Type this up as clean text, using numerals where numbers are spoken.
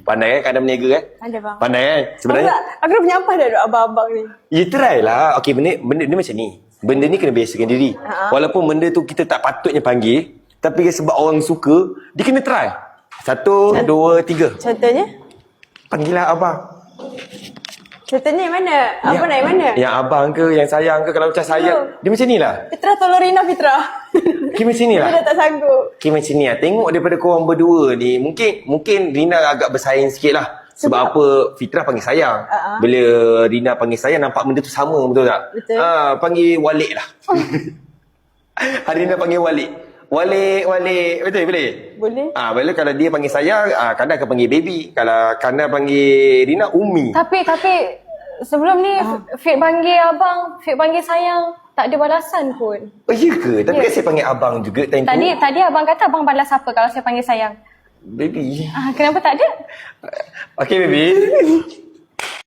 Pandai kan kadang berniaga kan? Ada bang. Pandai kan? Sebenarnya Aku dah penyampai dah duk abang-abang ni. ya try lah. Okey, benda ni macam ni. Benda ni kena biasakan diri. Walaupun benda tu kita tak patutnya panggil, tapi sebab orang suka, dia kena try. 1, 2, 3. Contohnya? Panggillah abang. Contohnya mana? Apa naik mana? Yang abang ke, yang sayang ke, kalau macam sayang. Dia macam ni lah. Fitrah tolong Rina Fitrah. Okay, macam ni lah. Dia dah tak sanggup. Okay, macam ni lah. Tengok daripada korang berdua ni, mungkin Rina agak bersaing sikit lah. Sebab apa Fitrah panggil sayang. Bila Rina panggil sayang, nampak benda tu sama, betul tak? Betul. Panggil Walik lah. Hari Rina panggil Walik. Walik. Betul boleh? Boleh. Bila kalau dia panggil sayang, Kanda akan panggil baby. Kalau Kanda panggil Rina, Umi. Tapi sebelum ni Fik panggil abang, Fik panggil sayang, tak ada balasan pun. Oh, iya ke? Tapi kan saya panggil abang juga time tu. Tadi abang kata abang balas apa kalau saya panggil sayang? Baby. Kenapa tak ada? Okay, baby.